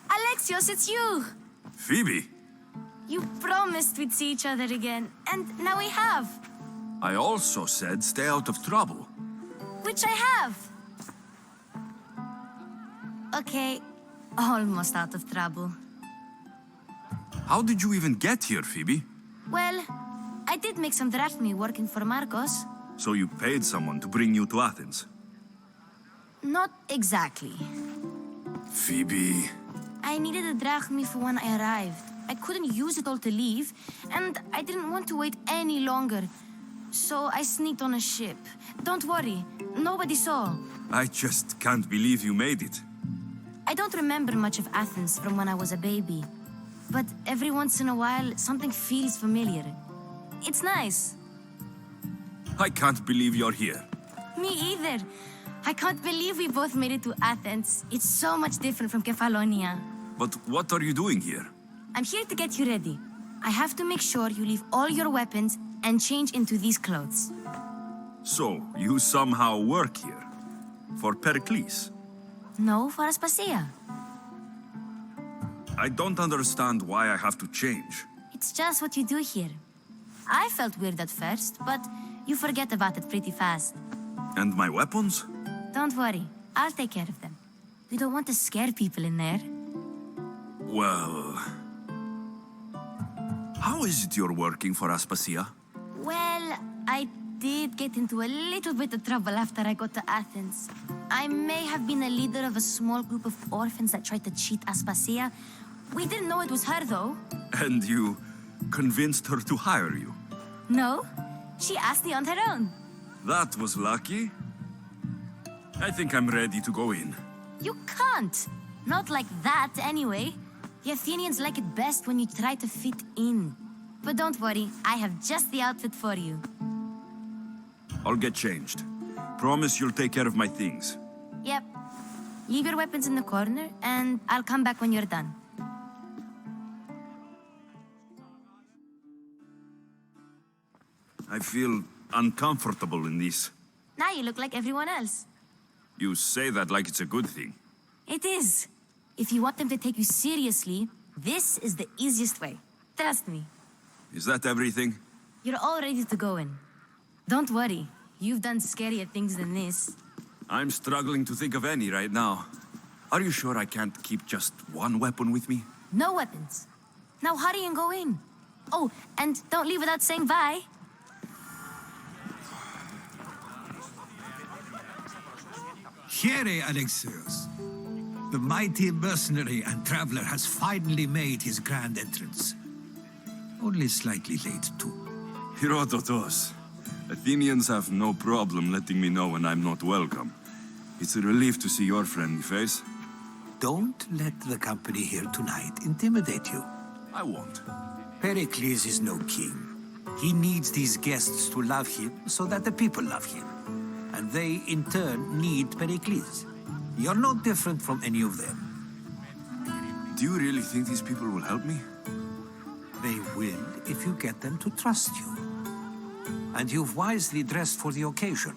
Alexios, it's you! Phoebe? You promised we'd see each other again, and now we have. I also said stay out of trouble. Which I have. Okay, almost out of trouble. How did you even get here, Phoebe? Well, I did make some drachmi working for Marcos. So you paid someone to bring you to Athens? Not exactly. Phoebe... I needed a drachmi for when I arrived. I couldn't use it all to leave, and I didn't want to wait any longer. So I sneaked on a ship. Don't worry, nobody saw. I just can't believe you made it. I don't remember much of Athens from when I was a baby. But every once in a while, something feels familiar. It's nice. I can't believe you're here. Me either. I can't believe we both made it to Athens. It's so much different from Kefalonia. But what are you doing here? I'm here to get you ready. I have to make sure you leave all your weapons and change into these clothes. So, you somehow work here? For Perikles? No, for Aspasia. I don't understand why I have to change. It's just what you do here. I felt weird at first, but you forget about it pretty fast. And my weapons? Don't worry, I'll take care of them. We don't want to scare people in there. Well... How is it you're working for Aspasia? Well, I did get into a little bit of trouble after I got to Athens. I may have been a leader of a small group of orphans that tried to cheat Aspasia. We didn't know it was her, though. And you convinced her to hire you? No, she asked me on her own. That was lucky. I think I'm ready to go in. You can't. Not like that, anyway. The Athenians like it best when you try to fit in. But don't worry, I have just the outfit for you. I'll get changed. Promise you'll take care of my things. Yep. Leave your weapons in the corner, and I'll come back when you're done. I feel uncomfortable in this. Now you look like everyone else. You say that like it's a good thing. It is. If you want them to take you seriously, this is the easiest way. Trust me. Is that everything? You're all ready to go in. Don't worry. You've done scarier things than this. I'm struggling to think of any right now. Are you sure I can't keep just one weapon with me? No weapons. Now hurry and go in. Oh, and don't leave without saying bye. Here, Alexios. The mighty mercenary and traveler has finally made his grand entrance. Only slightly late, too. Herodotus. Athenians have no problem letting me know when I'm not welcome. It's a relief to see your friendly face. Don't let the company here tonight intimidate you. I won't. Pericles is no king. He needs these guests to love him so that the people love him. And they, in turn, need Pericles. You're no different from any of them. Do you really think these people will help me? They will if you get them to trust you. And you've wisely dressed for the occasion.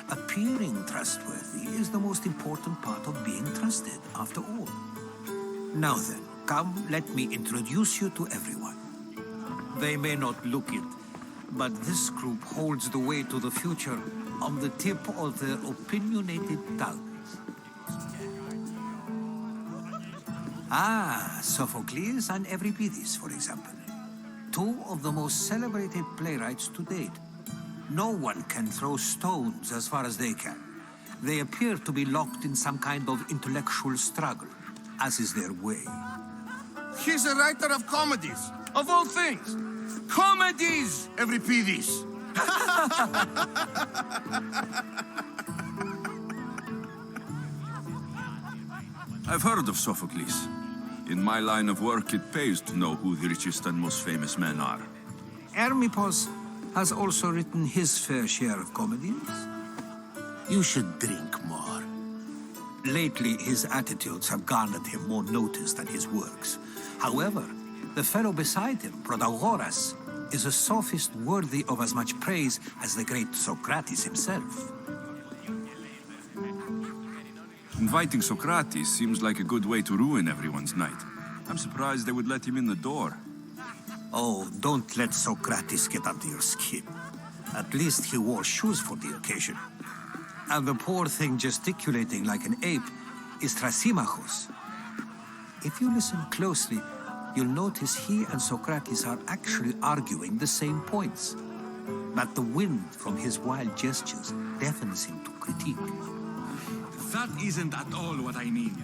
Appearing trustworthy is the most important part of being trusted, after all. Now then, come, let me introduce you to everyone. They may not look it, but this group holds the way to the future on the tip of their opinionated tongues. Ah, Sophocles and Euripides, for example. Two of the most celebrated playwrights to date. No one can throw stones as far as they can. They appear to be locked in some kind of intellectual struggle, as is their way. He's a writer of comedies, of all things. Comedies, Euripides. I've heard of Sophocles. In my line of work, it pays to know who the richest and most famous men are. Hermippos has also written his fair share of comedies. You should drink more. Lately, his attitudes have garnered him more notice than his works. However, the fellow beside him, Protagoras, is a sophist worthy of as much praise as the great Socrates himself. Inviting Socrates seems like a good way to ruin everyone's night. I'm surprised they would let him in the door. Oh, don't let Socrates get under your skin. At least he wore shoes for the occasion. And the poor thing gesticulating like an ape is Thrasymachos. If you listen closely, you'll notice he and Socrates are actually arguing the same points. But the wind from his wild gestures deafens him to critique. That isn't at all what I mean.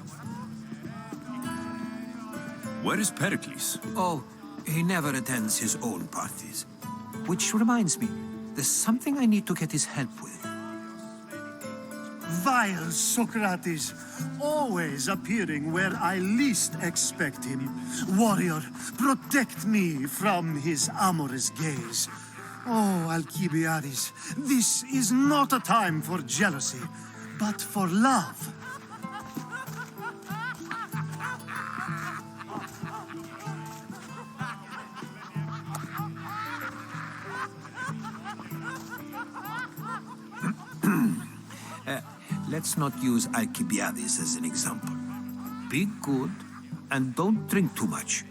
Where is Pericles? Oh, he never attends his own parties. Which reminds me, there's something I need to get his help with. Vile Socrates, always appearing where I least expect him. Warrior, protect me from his amorous gaze. Oh, Alcibiades, this is not a time for jealousy, but for love. Let's not use Alcibiades as an example. Be good and don't drink too much.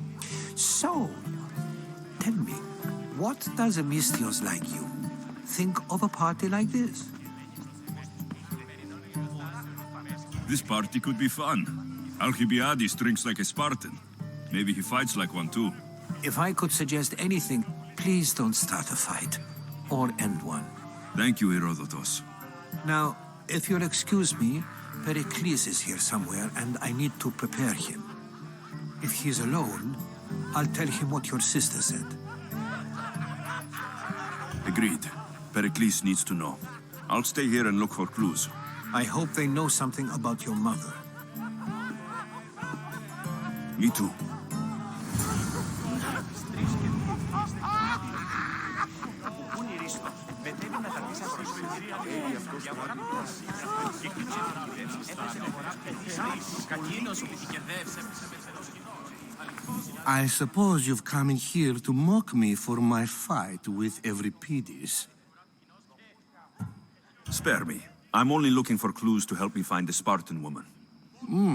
So, tell me, what does a Mystios like you think of a party like this? This party could be fun. Alcibiades drinks like a Spartan. Maybe he fights like one too. If I could suggest anything, please don't start a fight. Or end one. Thank you, Herodotus. Now, if you'll excuse me, Pericles is here somewhere and I need to prepare him. If he's alone, I'll tell him what your sister said. Agreed. Pericles needs to know. I'll stay here and look for clues. I hope they know something about your mother. Me too. I suppose you've come in here to mock me for my fight with Euripides. Spare me. I'm only looking for clues to help me find the Spartan woman.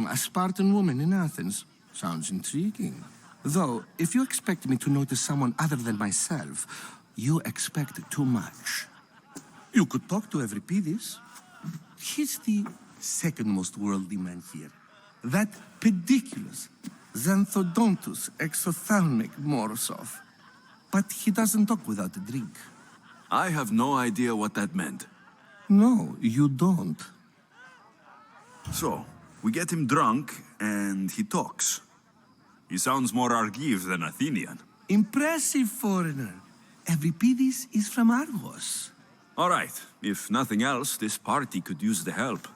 A Spartan woman in Athens. Sounds intriguing. Though, if you expect me to notice someone other than myself, you expect too much. You could talk to Euripides. He's the second most worldly man here. That pediculous, xanthodontus exophthalmic Morosov. But he doesn't talk without a drink. I have no idea what that meant. No, you don't. So, we get him drunk, and he talks. He sounds more Argive than Athenian. Impressive, foreigner. Euripides is from Argos. All right. If nothing else, this party could use the help.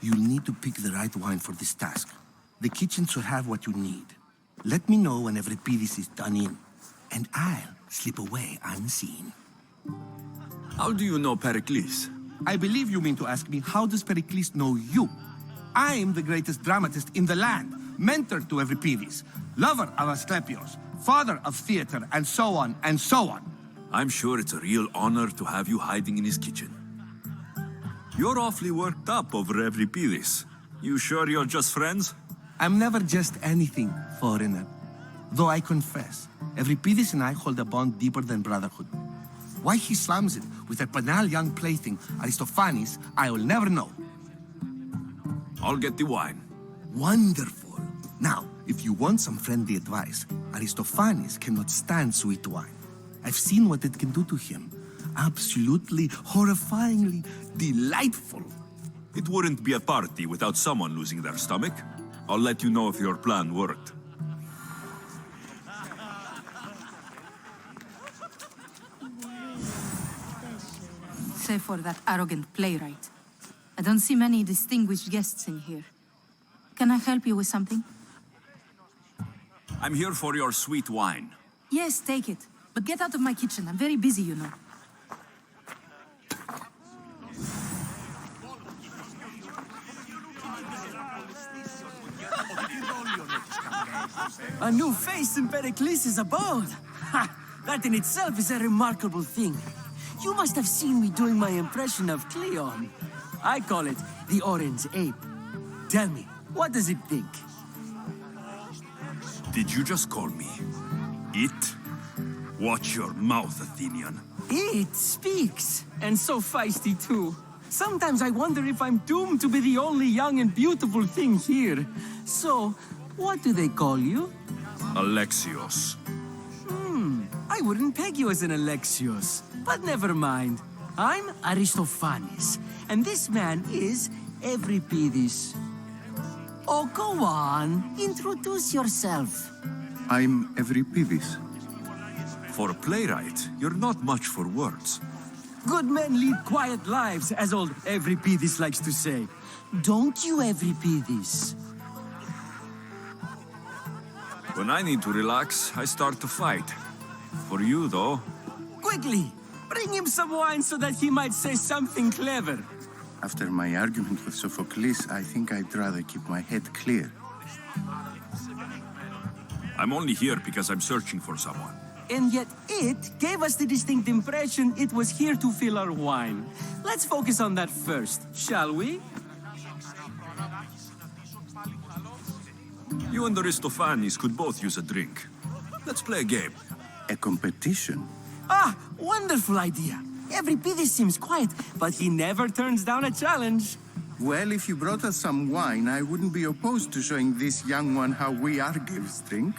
You'll need to pick the right wine for this task. The kitchen should have what you need. Let me know when Euripides is done in, and I'll slip away unseen. How do you know Pericles? I believe you mean to ask me, how does Pericles know you? I'm the greatest dramatist in the land, mentor to Euripides, lover of Asclepios, father of theater, and so on, and so on. I'm sure it's a real honor to have you hiding in his kitchen. You're awfully worked up over Euripides. You sure you're just friends? I'm never just anything, foreigner. Though I confess, Euripides and I hold a bond deeper than brotherhood. Why he slams it with that banal young plaything, Aristophanes, I will never know. I'll get the wine. Wonderful. Now, if you want some friendly advice, Aristophanes cannot stand sweet wine. I've seen what it can do to him. Absolutely, horrifyingly delightful. It wouldn't be a party without someone losing their stomach. I'll let you know if your plan worked. Save for that arrogant playwright. I don't see many distinguished guests in here. Can I help you with something? I'm here for your sweet wine. Yes, take it. But get out of my kitchen. I'm very busy, you know. A new face in Perikles' abode. Ha! That in itself is a remarkable thing. You must have seen me doing my impression of Cleon. I call it the Orange Ape. Tell me, what does it think? Did you just call me it? Watch your mouth, Athenian. It speaks, and so feisty too. Sometimes I wonder if I'm doomed to be the only young and beautiful thing here. So, what do they call you? Alexios. I wouldn't peg you as an Alexios, but never mind. I'm Aristophanes, and this man is Euripides. Oh, go on. Introduce yourself. I'm Euripides. For a playwright, you're not much for words. Good men lead quiet lives, as old Euripides likes to say. Don't you, Euripides? When I need to relax, I start to fight. For you, though, Quickly, bring him some wine so that he might say something clever. After my argument with Sophocles, I think I'd rather keep my head clear. I'm only here because I'm searching for someone. And yet it gave us the distinct impression it was here to fill our wine. Let's focus on that first, shall we? You and Aristophanes could both use a drink. Let's play a game. A competition? Ah, wonderful idea. Euripides seems quiet, but he never turns down a challenge. Well, if you brought us some wine, I wouldn't be opposed to showing this young one how we Argives drink.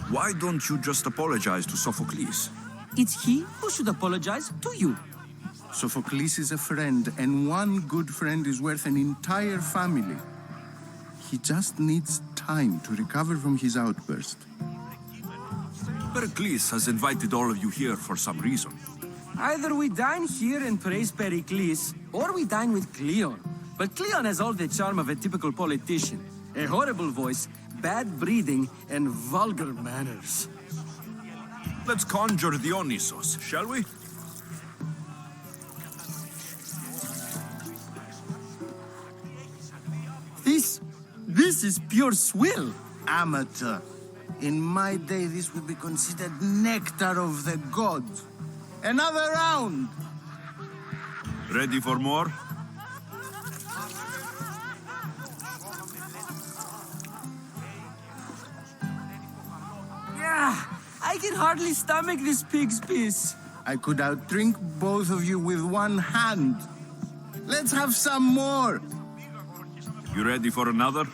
Why don't you just apologize to Sophocles? It's he who should apologize to you. Sophocles is a friend, and one good friend is worth an entire family. He just needs time to recover from his outburst. Pericles has invited all of you here for some reason. Either we dine here and praise Pericles, or we dine with Cleon. But Cleon has all the charm of a typical politician. A horrible voice, bad breeding, and vulgar manners. Let's conjure Dionysos, shall we? This is pure swill. Amateur. In my day, this would be considered nectar of the gods. Another round! Ready for more? I can hardly stomach this pig's piss. I could outdrink both of you with one hand. Let's have some more! You ready for another?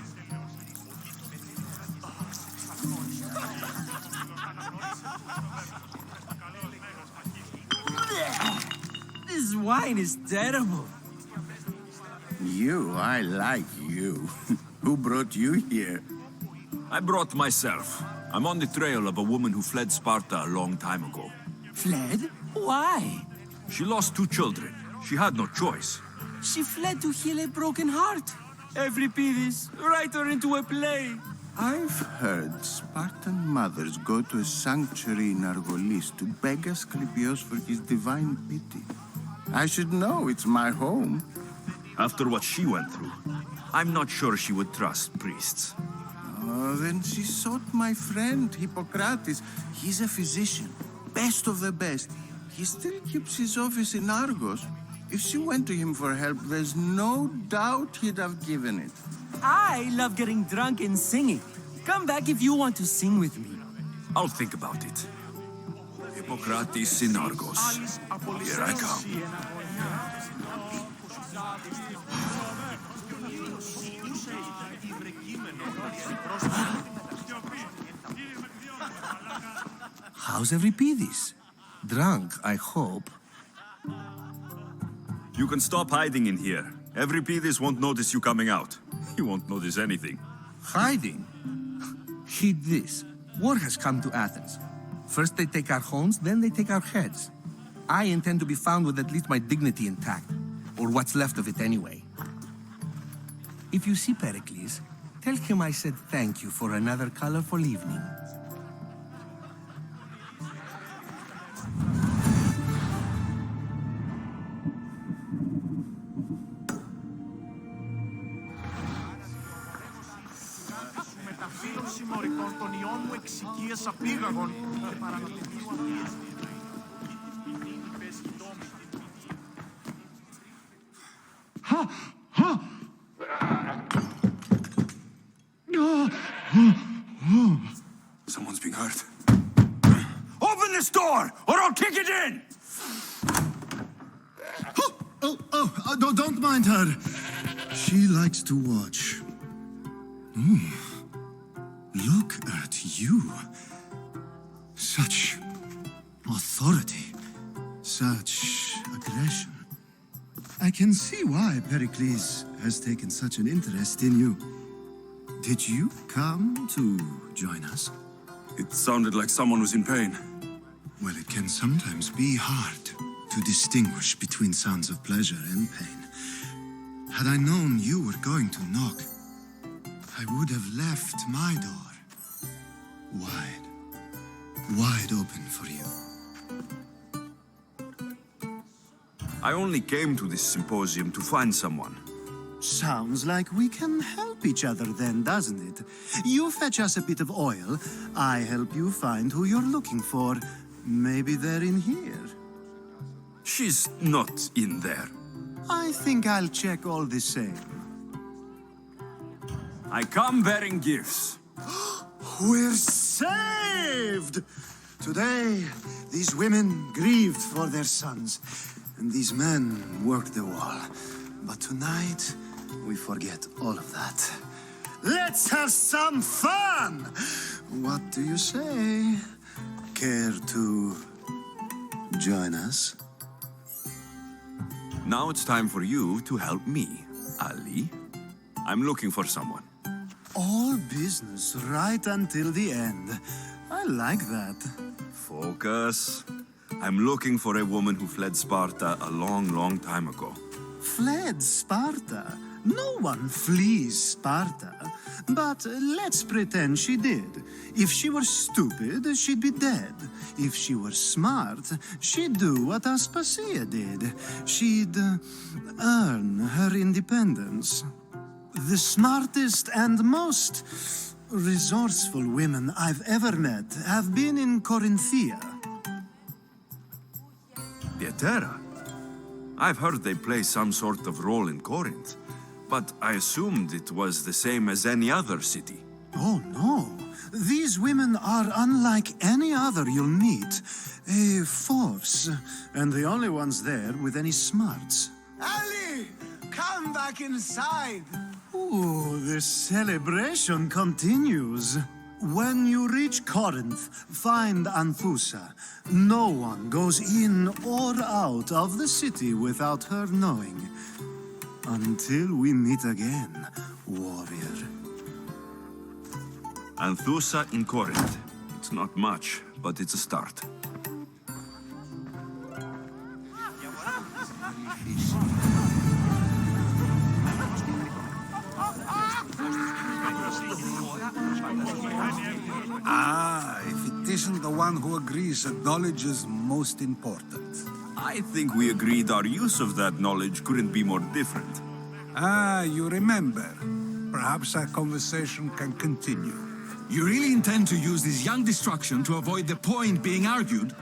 This wine is terrible. I like you. Who brought you here? I brought myself. I'm on the trail of a woman who fled Sparta a long time ago. Fled? Why? She lost 2 children. She had no choice. She fled to heal a broken heart. Euripides, write her into a play. I've heard Spartan mothers go to a sanctuary in Argolis to beg Asclepios for his divine pity. I should know, it's my home. After what she went through, I'm not sure she would trust priests. Oh, then she sought my friend, Hippocrates. He's a physician, best of the best. He still keeps his office in Argos. If she went to him for help, there's no doubt he'd have given it. I love getting drunk and singing. Come back if you want to sing with me. I'll think about it. Hippocrates in Argos. Here I come. How's Euripides? Drunk, I hope. You can stop hiding in here. Euripides won't notice you coming out. He won't notice anything. Hiding? Heed this. War has come to Athens. First they take our homes, then they take our heads. I intend to be found with at least my dignity intact. Or what's left of it anyway. If you see Pericles, tell him I said thank you for another colorful evening. ανανεώσιμο ρητό των ιών μου εξοικείασα πήγαγων και παρανομιλήσω αδειές. Someone's being hurt. Open this door, or I'll kick it in! Don't mind her. She likes to watch. Look at you. Such authority. Such aggression. I can see why Pericles has taken such an interest in you. Did you come to join us? It sounded like someone was in pain. Well, it can sometimes be hard to distinguish between sounds of pleasure and pain. Had I known you were going to knock, I would have left my door wide open for you. I only came to this symposium to find someone. Sounds like we can help each other then, doesn't it? You fetch us a bit of oil, I help you find who you're looking for. Maybe they're in here. She's not in there. I think I'll check all the same. I come bearing gifts. We're saved! Today, these women grieved for their sons, and these men worked the wall. But tonight, we forget all of that. Let's have some fun! What do you say? Care to join us? Now it's time for you to help me, Ali. I'm looking for someone. All business right until the end. I like that. Focus. I'm looking for a woman who fled Sparta a long time ago. Fled Sparta? No one flees Sparta. But let's pretend she did. If she were stupid, she'd be dead. If she were smart, she'd do what Aspasia did. She'd earn her independence. The smartest and most resourceful women I've ever met have been in Corinthia. Pietera? I've heard they play some sort of role in Corinth, but I assumed it was the same as any other city. Oh, no. These women are unlike any other you'll meet. A force, and the only ones there with any smarts. Ali! Come back inside! Ooh, the celebration continues. When you reach Corinth, find Anthusa. No one goes in or out of the city without her knowing. Until we meet again, warrior. Anthusa in Corinth. It's not much, but it's a start. If it isn't the one who agrees that knowledge is most important. I think we agreed our use of that knowledge couldn't be more different. You remember. Perhaps our conversation can continue. You really intend to use this young destruction to avoid the point being argued?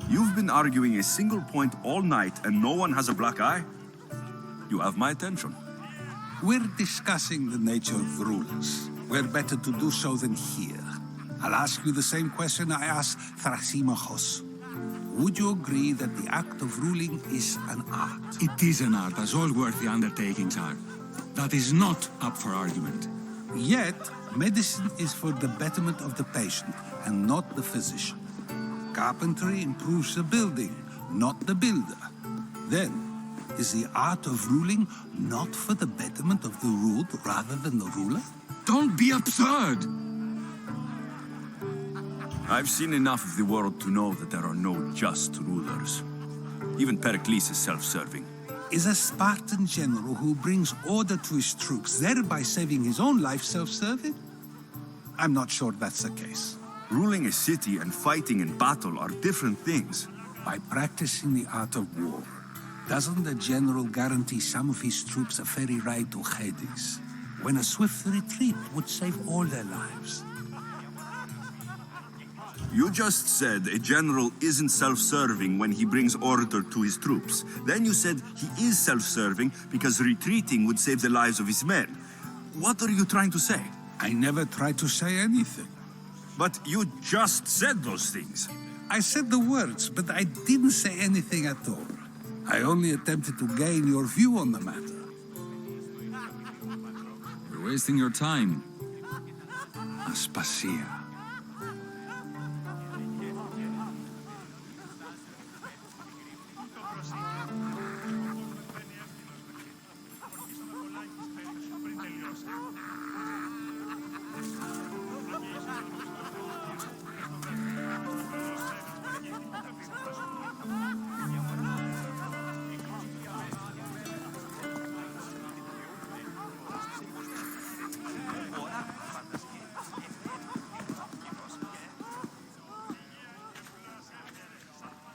You've been arguing a single point all night and no one has a black eye? You have my attention. We're discussing the nature of rulers. Where better to do so than here? I'll ask you the same question I asked Thrasymachos. Would you agree that the act of ruling is an art? It is an art, as all worthy undertakings are. That is not up for argument. Yet, medicine is for the betterment of the patient and not the physician. Carpentry improves the building, not the builder. Then, is the art of ruling not for the betterment of the ruled rather than the ruler? Don't be absurd! I've seen enough of the world to know that there are no just rulers. Even Pericles is self-serving. Is a Spartan general who brings order to his troops, thereby saving his own life, self-serving? I'm not sure that's the case. Ruling a city and fighting in battle are different things. By practicing the art of war, doesn't the general guarantee some of his troops a ferry ride to Hades? when a swift retreat would save all their lives. You just said a general isn't self-serving when he brings order to his troops. Then you said he is self-serving because retreating would save the lives of his men. What are you trying to say? I never tried to say anything. But you just said those things. I said the words, but I didn't say anything at all. I only attempted to gain your view on the matter. You're wasting your time. Aspasia.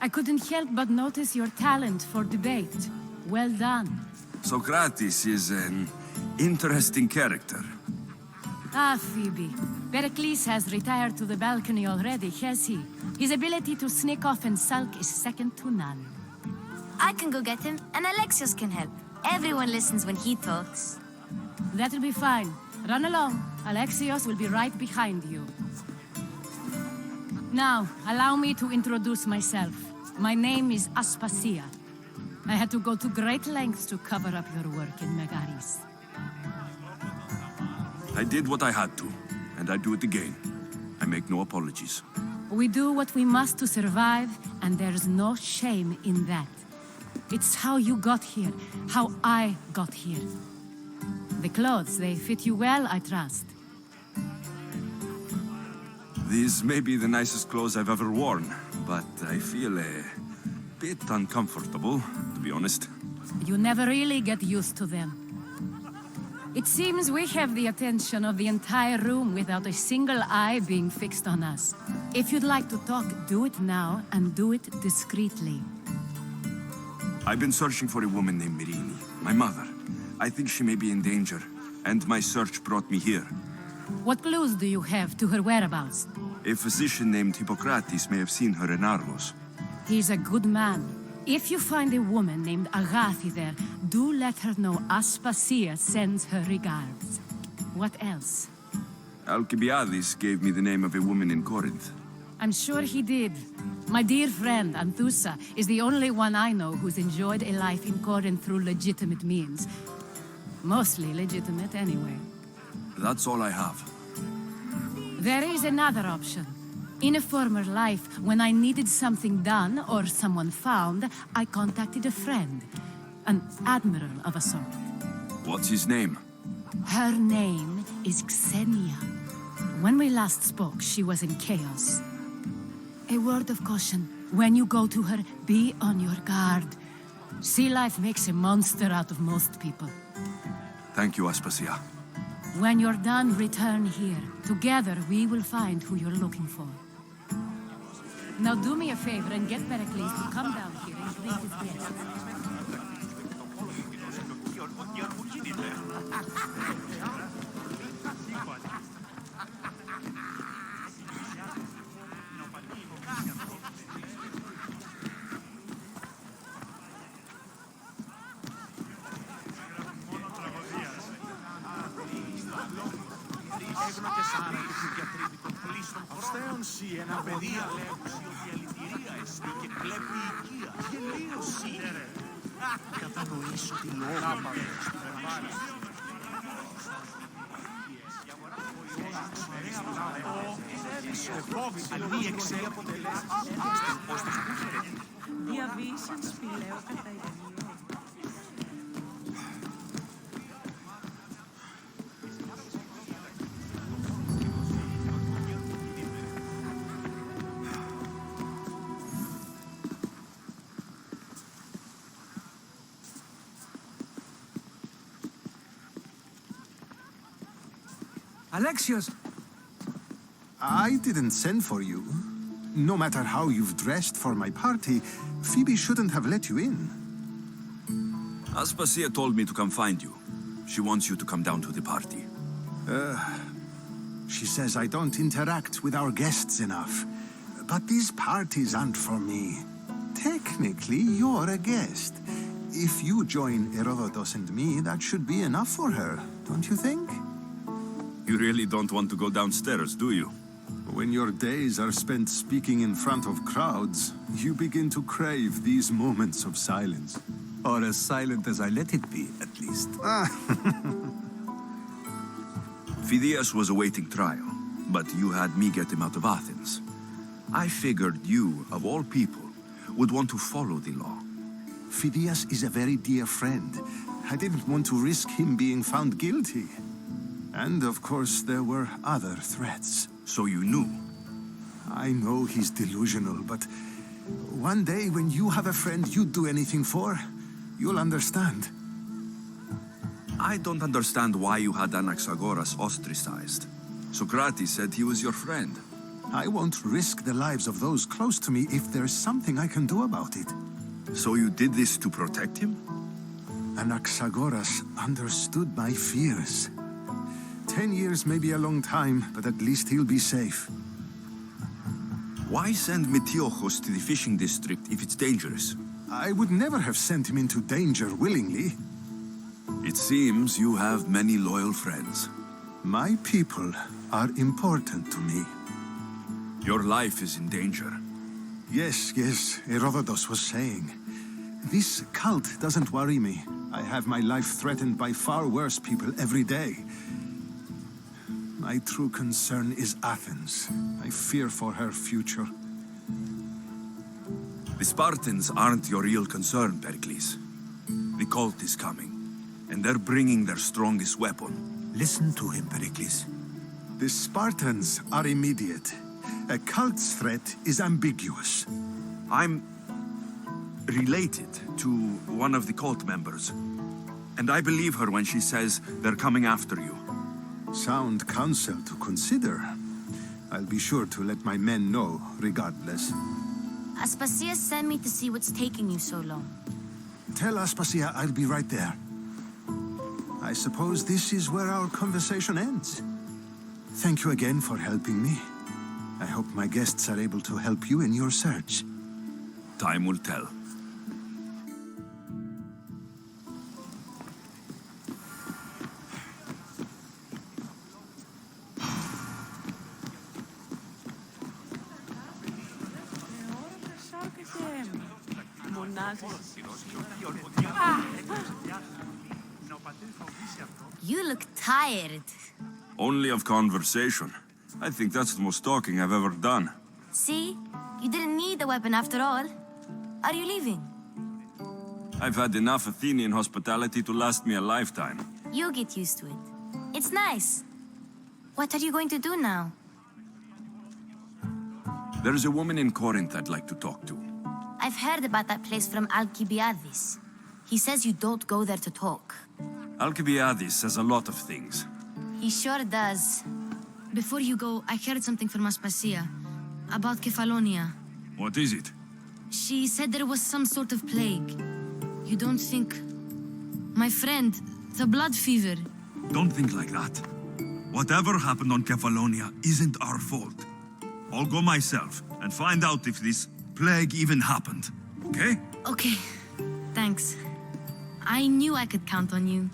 I couldn't help but notice your talent for debate. Well done. Socrates is an interesting character. Ah, Phoebe. Pericles has retired to the balcony already, has he? His ability to sneak off and sulk is second to none. I can go get him, and Alexios can help. Everyone listens when he talks. That'll be fine. Run along. Alexios will be right behind you. Now, allow me to introduce myself. My name is Aspasia. I had to go to great lengths to cover up your work in Megaris. I did what I had to, and I do it again. I make no apologies. We do what we must to survive, and there's no shame in that. It's how you got here, how I got here. The clothes, they fit you well, I trust. These may be the nicest clothes I've ever worn, but I feel a bit uncomfortable, to be honest. You never really get used to them. It seems we have the attention of the entire room without a single eye being fixed on us. If you'd like to talk, do it now, and do it discreetly. I've been searching for a woman named Mirini, my mother. I think she may be in danger, and my search brought me here. What clues do you have to her whereabouts? A physician named Hippocrates may have seen her in Argos. He's a good man. If you find a woman named Agathi there, do let her know Aspasia sends her regards. What else? Alcibiades gave me the name of a woman in Corinth. I'm sure he did. My dear friend, Anthusa, is the only one I know who's enjoyed a life in Corinth through legitimate means. Mostly legitimate, anyway. That's all I have. There is another option. In a former life, when I needed something done or someone found, I contacted a friend. An admiral of a sort. What's his name? Her name is Xenia. When we last spoke, she was in chaos. A word of caution. When you go to her, be on your guard. Sea life makes a monster out of most people. Thank you, Aspasia. When you're done, return here. Together, we will find who you're looking for. Now do me a favor and get Pericles to come down here and greet his guests. Στέονση, ένα παιδί αλεύουση ότι αλητηρία εστί και κλέπει οικία. Γελίωση. Κατανοήσω τη λόγο. Διαβήσαν σπηλαίο κατά ηρεμίο. Alexios! I didn't send for you. No matter how you've dressed for my party, Phoebe shouldn't have let you in. Aspasia told me to come find you. She wants you to come down to the party. She says I don't interact with our guests enough. But these parties aren't for me. Technically, you're a guest. If you join Herodotus and me, that should be enough for her, don't you think? You really don't want to go downstairs, do you? When your days are spent speaking in front of crowds, you begin to crave these moments of silence. Or as silent as I let it be, at least. Phidias was awaiting trial, but you had me get him out of Athens. I figured you, of all people, would want to follow the law. Phidias is a very dear friend. I didn't want to risk him being found guilty. And of course, there were other threats. So you knew? I know he's delusional, but one day when you have a friend you'd do anything for, you'll understand. I don't understand why you had Anaxagoras ostracized. Socrates said he was your friend. I won't risk the lives of those close to me if there's something I can do about it. So you did this to protect him? Anaxagoras understood my fears. 10 years may be a long time, but at least he'll be safe. Why send Metiochos to the fishing district if it's dangerous? I would never have sent him into danger willingly. It seems you have many loyal friends. My people are important to me. Your life is in danger. Yes, Herodotus was saying. This cult doesn't worry me. I have my life threatened by far worse people every day. My true concern is Athens. I fear for her future. The Spartans aren't your real concern, Perikles. The cult is coming, and they're bringing their strongest weapon. Listen to him, Perikles. The Spartans are immediate. A cult's threat is ambiguous. I'm related to one of the cult members, and I believe her when she says they're coming after you. Sound counsel to consider. I'll be sure to let my men know, regardless. Aspasia sent me to see what's taking you so long. Tell Aspasia I'll be right there. I suppose this is where our conversation ends. Thank you again for helping me. I hope my guests are able to help you in your search. Time will tell. You look tired. Only of conversation. I think that's the most talking I've ever done. See? You didn't need the weapon after all. Are you leaving? I've had enough Athenian hospitality to last me a lifetime. You get used to it. It's nice. What are you going to do now? There's a woman in Corinth I'd like to talk to. I've heard about that place from Alcibiades. He says you don't go there to talk. Alcibiades says a lot of things. He sure does. Before you go, I heard something from Aspasia about Kefalonia. What is it? She said there was some sort of plague. You don't think... My friend, the blood fever. Don't think like that. Whatever happened on Kefalonia isn't our fault. I'll go myself and find out if this plague even happened. Okay? Okay. Thanks. I knew I could count on you.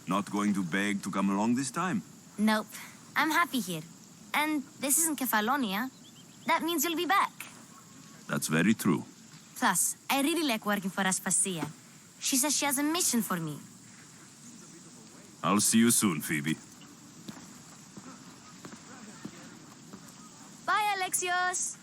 Not going to beg to come along this time? Nope. I'm happy here. And this isn't Kefalonia. That means you'll be back. That's very true. Plus, I really like working for Aspasia. She says she has a mission for me. I'll see you soon, Phoebe. Bye, Alexios!